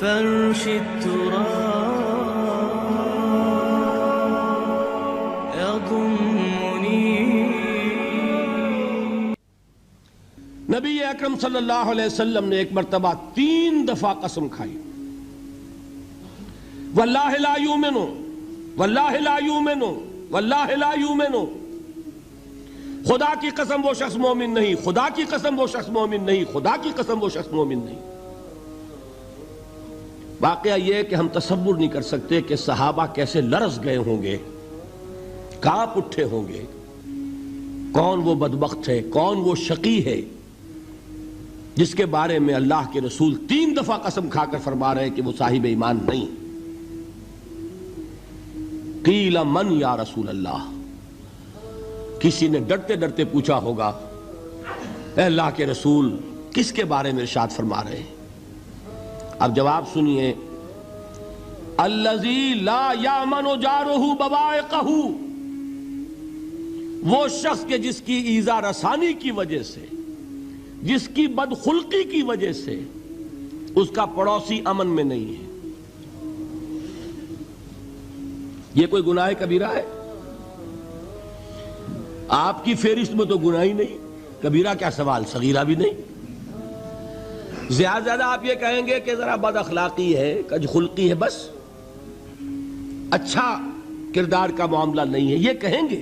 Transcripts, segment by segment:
فرش التراب يضمني. نبی اکرم صلی اللہ علیہ وسلم نے ایک مرتبہ 3 دفعہ قسم کھائی، واللہ لا یؤمنو، واللہ لا یؤمنو، واللہ لا یؤمنو. خدا کی قسم وہ شخص مومن نہیں، خدا کی قسم وہ شخص مومن نہیں، خدا کی قسم وہ شخص مومن نہیں. واقعہ یہ کہ ہم تصور نہیں کر سکتے کہ صحابہ کیسے لرز گئے ہوں گے، کانپ اٹھے ہوں گے. کون وہ بدبخت ہے، کون وہ شقی ہے جس کے بارے میں اللہ کے رسول 3 دفعہ قسم کھا کر فرما رہے ہیں کہ وہ صاحب ایمان نہیں. قیل من یا رسول اللہ، کسی نے ڈرتے ڈرتے پوچھا ہوگا اے اللہ کے رسول کس کے بارے میں ارشاد فرما رہے ہیں؟ اب جواب سنیے، الذی لا یامن جارہ بوائقہ، وہ شخص کے جس کی ایذا رسانی کی وجہ سے، جس کی بدخلقی کی وجہ سے اس کا پڑوسی امن میں نہیں ہے. یہ کوئی گناہ کبیرہ ہے؟ آپ کی فہرست میں تو گناہ ہی نہیں، کبیرہ کیا سوال، صغیرہ بھی نہیں. زیادہ آپ یہ کہیں گے کہ ذرا بد اخلاقی ہے، کج خلقی ہے، بس اچھا کردار کا معاملہ نہیں ہے، یہ کہیں گے.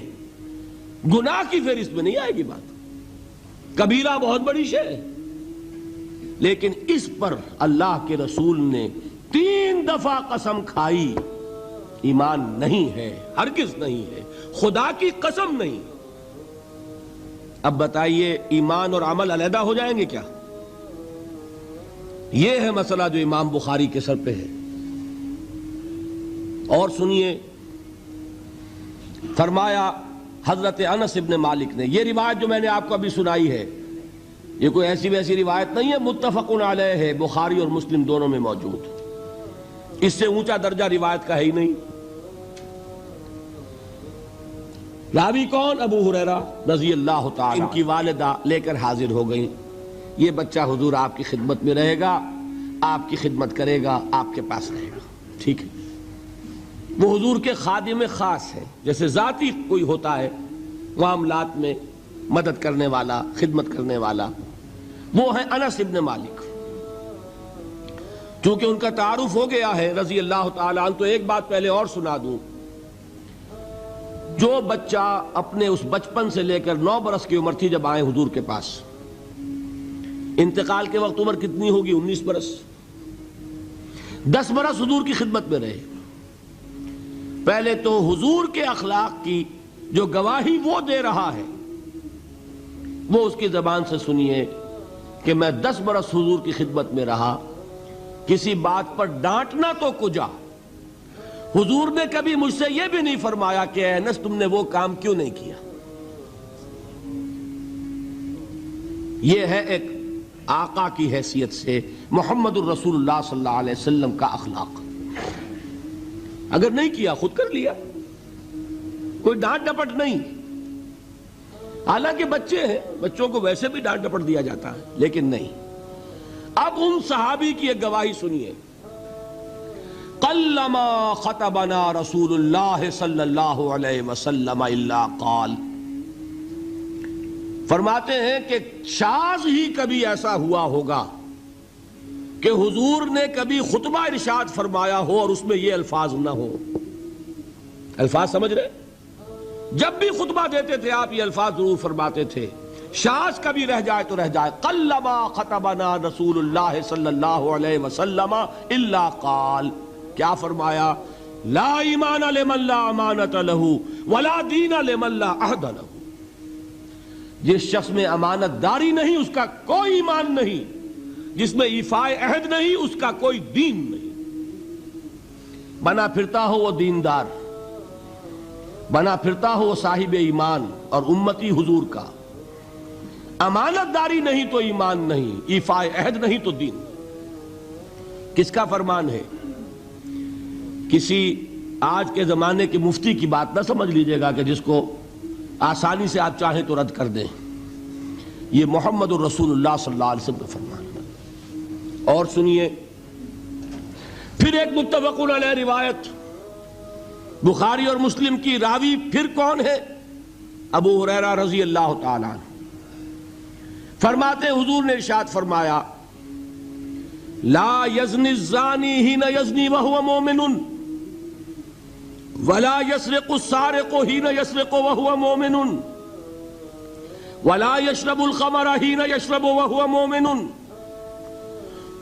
گناہ کی فہرست میں نہیں آئے گی بات. کبیرہ بہت بڑی شے ہے، لیکن اس پر اللہ کے رسول نے 3 دفعہ قسم کھائی. ایمان نہیں ہے، ہرگز نہیں ہے، خدا کی قسم نہیں. اب بتائیے ایمان اور عمل علیحدہ ہو جائیں گے کیا؟ یہ ہے مسئلہ جو امام بخاری کے سر پہ ہے. اور سنیے، فرمایا حضرت انس ابن مالک نے، یہ روایت جو میں نے آپ کو ابھی سنائی ہے یہ کوئی ایسی ویسی روایت نہیں ہے، متفق علیہ ہے، بخاری اور مسلم دونوں میں موجود. اس سے اونچا درجہ روایت کا ہے ہی نہیں. راوی کون؟ ابو ہریرہ رضی اللہ تعالی. ان کی والدہ لے کر حاضر ہو گئیں، یہ بچہ حضور آپ کی خدمت میں رہے گا، آپ کی خدمت کرے گا، آپ کے پاس رہے گا. ٹھیک ہے. وہ حضور کے خادم خاص ہے، جیسے ذاتی کوئی ہوتا ہے معاملات میں مدد کرنے والا، خدمت کرنے والا. وہ ہیں انس ابن مالک. چونکہ ان کا تعارف ہو گیا ہے رضی اللہ تعالیٰ عنہ، تو ایک بات پہلے اور سنا دوں. جو بچہ اپنے اس بچپن سے لے کر 9 برس کی عمر تھی جب آئے حضور کے پاس، انتقال کے وقت عمر کتنی ہوگی؟ 19 برس. 10 برس حضور کی خدمت میں رہے. پہلے تو حضور کے اخلاق کی جو گواہی وہ دے رہا ہے وہ اس کی زبان سے سنیے کہ میں 10 برس حضور کی خدمت میں رہا، کسی بات پر ڈانٹنا تو کجا. حضور نے کبھی مجھ سے یہ بھی نہیں فرمایا کہ اے انس تم نے وہ کام کیوں نہیں کیا. یہ ہے ایک آقا کی حیثیت سے محمد الرسول اللہ صلی اللہ علیہ وسلم کا اخلاق. اگر نہیں کیا خود کر لیا، کوئی ڈانٹ ڈپٹ نہیں. حالانکہ بچے ہیں، بچوں کو ویسے بھی ڈانٹ ڈپٹ دیا جاتا ہے، لیکن نہیں. اب ان صحابی کی ایک گواہی سنیے. قلما خطبنا رسول اللہ صلی اللہ علیہ وسلم الا قال، فرماتے ہیں کہ شاذ ہی کبھی ایسا ہوا ہوگا کہ حضور نے کبھی خطبہ ارشاد فرمایا ہو اور اس میں یہ الفاظ نہ ہو. الفاظ سمجھ رہے؟ جب بھی خطبہ دیتے تھے آپ یہ الفاظ ضرور فرماتے تھے. شاذ کبھی رہ جائے تو رہ جائے. قلما خطبنا رسول اللہ صلی اللہ علیہ وسلم الا قال، کیا فرمایا؟ لا ایمان لمن لا امانت لہ ولا دین لمن لا عہد لہ. جس شخص میں امانت داری نہیں اس کا کوئی ایمان نہیں، جس میں ایفاء عہد نہیں اس کا کوئی دین نہیں. بنا پھرتا ہو وہ دیندار، بنا پھرتا ہو وہ صاحب ایمان اور امتی حضور کا. امانت داری نہیں تو ایمان نہیں، ایفاء عہد نہیں تو دین. کس کا فرمان ہے؟ کسی آج کے زمانے کے مفتی کی بات نہ سمجھ لیجئے گا کہ جس کو آسانی سے آپ چاہیں تو رد کر دیں. یہ محمد الرسول اللہ صلی اللہ علیہ وسلم کا فرمان ہے. اور سنیے، پھر ایک متفق علیہ روایت بخاری اور مسلم کی، راوی پھر کون ہے؟ ابو ہریرہ رضی اللہ تعالیٰ عنہ فرماتے حضور نے ارشاد فرمایا لا یزنی الزانی حین یزنی وہو مومن ولا یسرق السارق حین یسرق وہو مومن ولا یشرب الخمر حین یشرب وہو مومن۔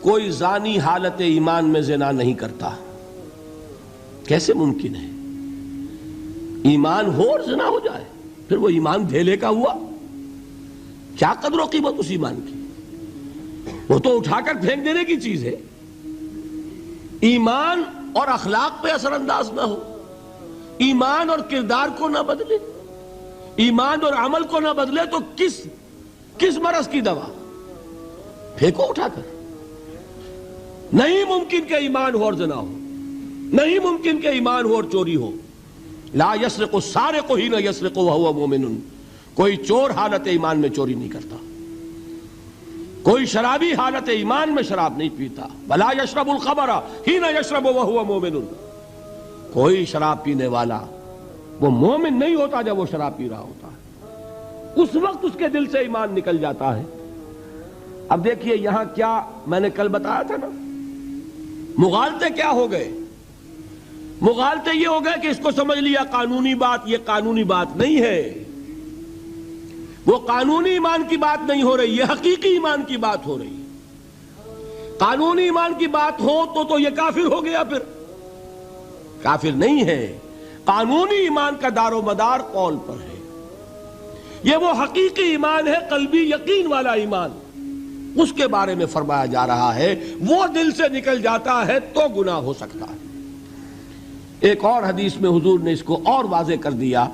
کوئی زانی حالت ایمان میں زنا نہیں کرتا۔ کیسے ممکن ہے؟ ایمان ہو اور زنا ہو جائے، پھر وہ ایمان دھیلے کا ہوا؟ کیا قدر و قیمت اس ایمان کی؟ وہ تو اٹھا کر پھینک دینے کی چیز ہے۔ ایمان اور اخلاق پہ اثر انداز نہ ہو، ایمان اور کردار کو نہ بدلے، ایمان اور عمل کو نہ بدلے تو کس مرض کی دوا؟ پھینکو اٹھا کر۔ نہیں ممکن کہ ایمان ہو اور زنا ہو، نہیں ممکن کہ ایمان ہو اور چوری ہو۔ لا یسرق السارق حین یسرق وہو مومن، کوئی چور حالت ایمان میں چوری نہیں کرتا، کوئی شرابی حالت ایمان میں شراب نہیں پیتا۔ ولا یشرب الخمر حین یشرب وہو مومن، کوئی شراب پینے والا وہ مومن نہیں ہوتا جب وہ شراب پی رہا ہوتا ہے، اس وقت اس کے دل سے ایمان نکل جاتا ہے۔ اب دیکھیے یہاں کیا میں نے کل بتایا تھا نا، مغالطے کیا ہو گئے؟ مغالطے یہ ہو گئے کہ اس کو سمجھ لیا قانونی بات، یہ قانونی بات نہیں ہے، وہ قانونی ایمان کی بات نہیں ہو رہی، یہ حقیقی ایمان کی بات ہو رہی۔ قانونی ایمان کی بات ہو تو یہ کافر ہو گیا، پھر کافر نہیں ہے۔ قانونی ایمان کا دار و مدار قول پر ہے، یہ وہ حقیقی ایمان ہے، قلبی یقین والا ایمان، اس کے بارے میں فرمایا جا رہا ہے۔ وہ دل سے نکل جاتا ہے تو گناہ ہو سکتا ہے۔ ایک اور حدیث میں حضور نے اس کو اور واضح کر دیا،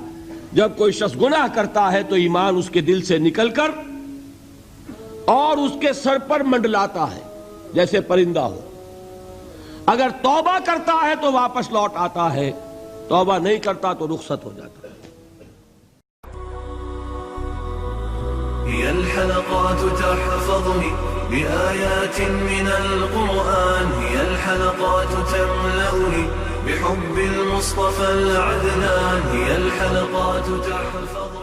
جب کوئی شخص گناہ کرتا ہے تو ایمان اس کے دل سے نکل کر اور اس کے سر پر منڈلاتا ہے جیسے پرندہ ہو۔ اگر توبہ کرتا ہے تو واپس لوٹ آتا ہے، توبہ نہیں کرتا تو رخصت ہو جاتا ہے۔ هي الحلقات تحفظني بآيات من القرآن، هي الحلقات تملأني بحب المصطفى العدنان، هي الحلقات تحفظني